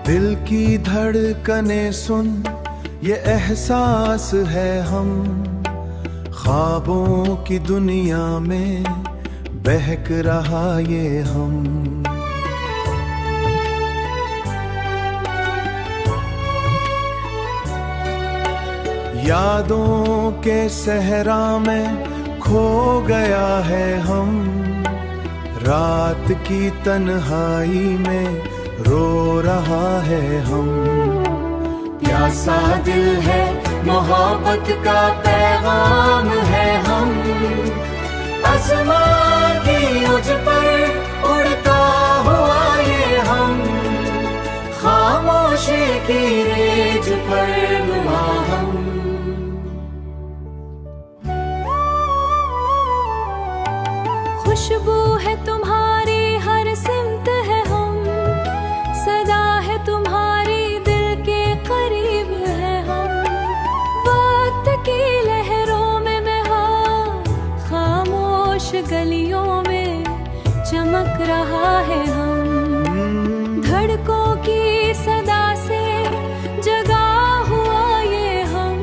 दिल की धड़कने सुन, ये एहसास है हम ख्वाबों की दुनिया में बहक रहा ये हम। यादों के सहरा में खो गया है हम, रात की तन्हाई में रो रहा है हम। प्यासा दिल है मोहब्बत का पैगाम है हम, आसमां की उज पर उड़ता हुआ ये हम, खामोशी की रेज पर नुमा हम। खुशबू है तुम्हारी हर सिमत है हम, सदा है तुम्हारी दिल के करीब है हम। वक्त की लहरों में बहा खामोश गलियों में चमक रहा है हम। धड़कों की सदा से जगा हुआ ये हम,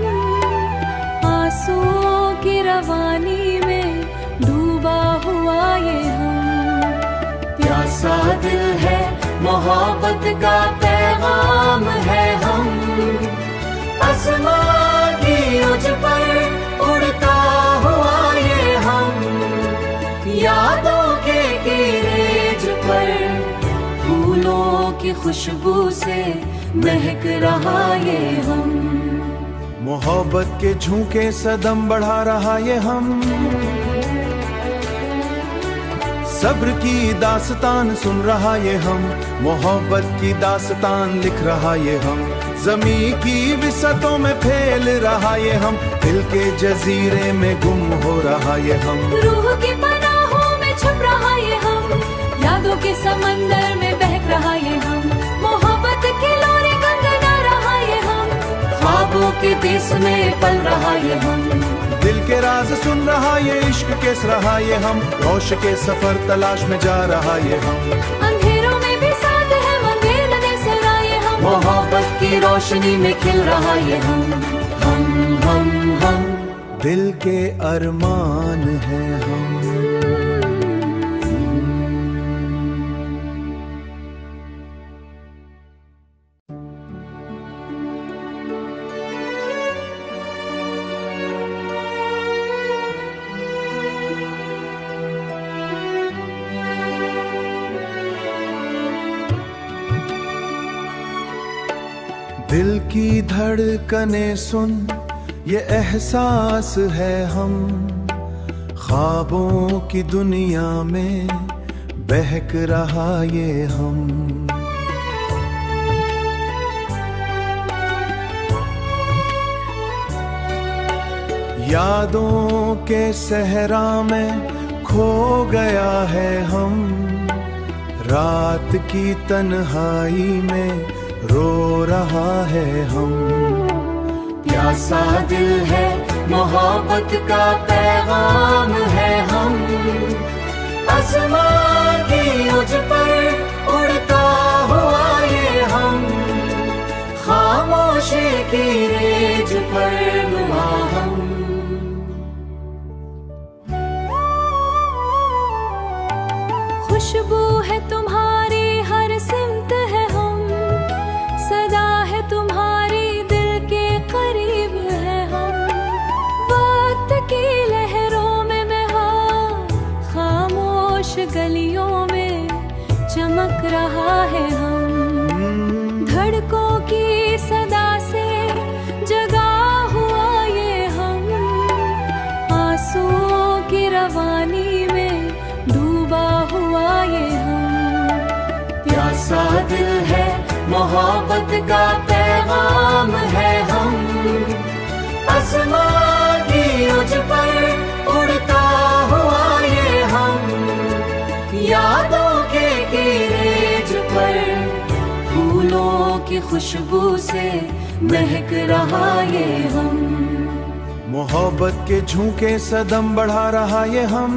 आंसुओं की रवानी में डूबा हुआ ये हम। प्यासा दिल है मोहब्बत का पैगाम है हम, आसमां की उज पर उड़ता हुआ ये हम, यादों के कीरेज पर फूलों की खुशबू से महक रहा ये हम। मोहब्बत के झोंके सदम बढ़ा रहा ये हम, सब्र की दास्तान सुन रहा ये हम, मोहब्बत की दास्तान लिख रहा ये हम। ज़मीं की विसतों में फैल रहा ये हम, दिल के जजीरे में गुम हो रहा ये हम। रूह की पनाहों में छुप रहा ये हम, यादों के समंदर में बहक रहा ये हम। मोहब्बत की लोरी गंगना रहा ये हम, ख्वाबों के देश में पल रहा ये हम। दिल के राज सुन रहा ये इश्क किस रहा ये हम, रोश के सफर तलाश में जा रहा ये हम। अंधेरों में भी साथ है मंदिर नजर सरा ये हम, मोहब्बत की रोशनी में खिल रहा ये हम। हम दिल के अरमान हैं हम। दिल की धड़कने सुन, ये एहसास है हम ख्वाबों की दुनिया में बहक रहा ये हम। यादों के सहरा में खो गया है हम, रात की तन्हाई में रो रहा है हम। प्यासा दिल है मोहब्बत का पैगाम है हम, आसमां की उज पर उड़ता हुआ ये हम, खामोशी की रेज पर नुमा हम। खुशबू है तुम्हारी हर सिमत है हम, सदा है तुम्हारी दिल के करीब है हम। वक्त की लहरों में बहा खामोश गलियों में चमक रहा है हम। धड़कों की सदा से जगा हुआ ये हम, आंसुओं की रवानी में डूबा हुआ ये हम। प्यासा दिल है मोहब्बत का पैगाम है हम, आसमां की उज पर उड़ता हुआ ये हम, यादों के कीरेज पर फूलों की खुशबू से महक रहा ये हम। मोहब्बत के झोंके सदम बढ़ा रहा ये हम,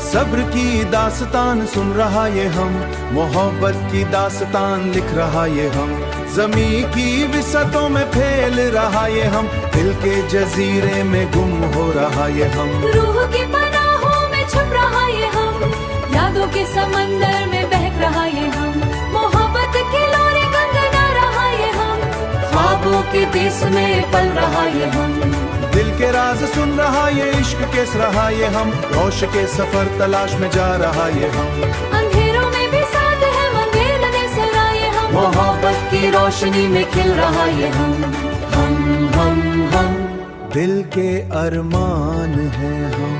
सब्र की दास्तान सुन रहा ये हम, मोहब्बत की दास्तान लिख रहा ये हम, ज़मीं की विसतों में फैल रहा ये हम, दिल के जजीरे में गुम हो रहा ये हम। रूह की पनाहों में छुप रहा ये हम, यादों के समंदर में बहक रहा ये हम, मोहब्बत की लोरी गंगना रहा ये हम, ख्वाबों के देश में पल रहा ये हम। दिल के राज सुन रहा ये इश्क किस रहा ये हम, रोश के सफर तलाश में जा रहा ये हम। अंधेरों में भी साथ है मंगेल ने सरा ये हम, मोहब्बत की रोशनी में खिल रहा ये हम। दिल के अरमान है हम।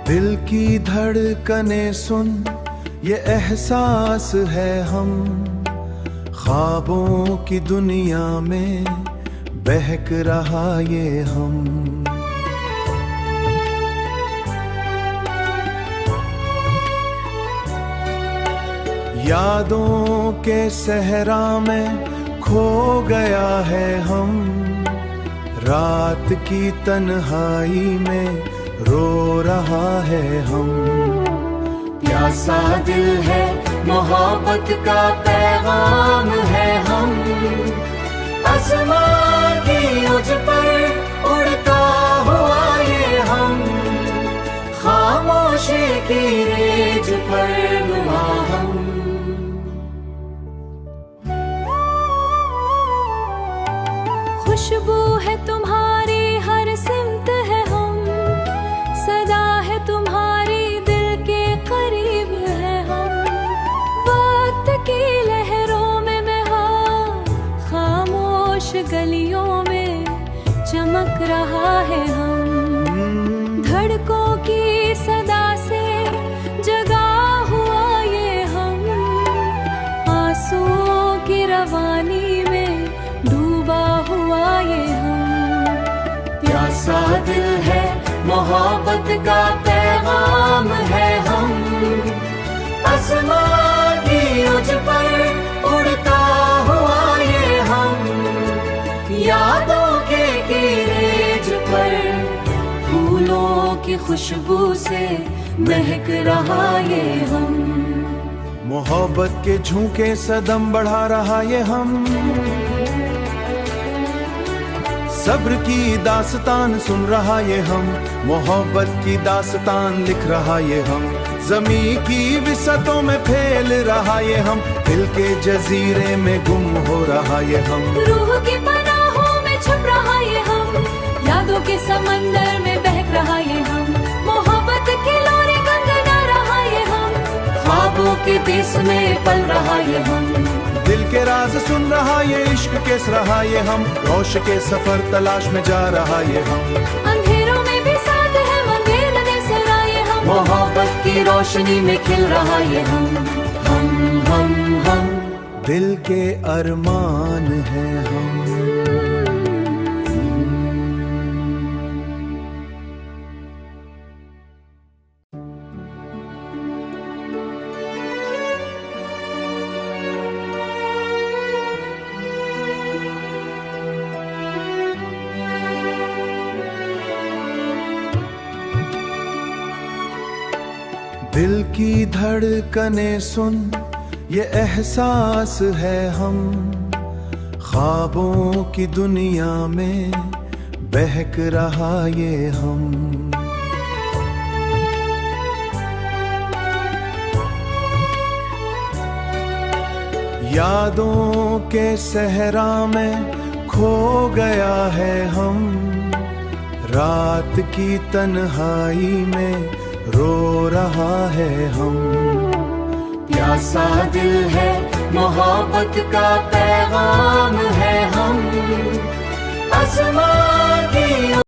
दिल की धड़कने सुन, ये एहसास है हम, ख्वाबों की दुनिया में बहक रहा ये हम। यादों के सहरा में खो गया है हम, रात की तन्हाई में रो रहा है हम। प्यासा दिल है मोहब्बत का पैगाम है हम, आसमां की उज पर उड़ता हुआ ये हम, खामोशी की रेज पर नुमा हम। खुशबू है तुम्हारी हर सिमत है हम, सदा है तुम्हारी दिल के करीब है हम, वक्त की लहरों में बहा खामोश गलियों में चमक रहा है हम, धड़कों की सदा से जगा हुआ ये हम, आंसुओं की रवानी में डूबा हुआ ये हम। प्यासा दिल है मोहब्बत का पैगाम है हम, आसमां की उज पर उड़ता हुआ ये हम, यादों के कीरेज पर फूलों की खुशबू से महक रहा ये हम। मोहब्बत के झोंके सदम बढ़ा रहा ये हम, सब्र की दास्तान सुन रहा ये हम, मोहब्बत की दास्तान लिख रहा ये हम, ज़मीं की विसतों में फैल रहा ये हम, दिल के जजीरे में गुम हो रहा ये हम। रूह की पनाहों में छुप रहा ये हम, यादों के समंदर में बहक रहा ये हम, मोहब्बत की लोरी गंगना रहा ये हम, ख्वाबों के देश में पल रहा ये हम। दिल के राज सुन रहा ये इश्क किस रहा ये हम, रोश के सफर तलाश में जा रहा ये हम। अंधेरों में भी साथ है मंगेल ने सरा ये हम, मोहब्बत की रोशनी में खिल रहा ये हम। दिल के अरमान है हम। दिल की धड़कने सुन, ये एहसास है हम, ख्वाबों की दुनिया में बहक रहा ये हम। यादों के सहरा में खो गया है हम, रात की तन्हाई में रो रहा है हम। प्यासा दिल है मोहब्बत का पैगाम है हम, आसमां की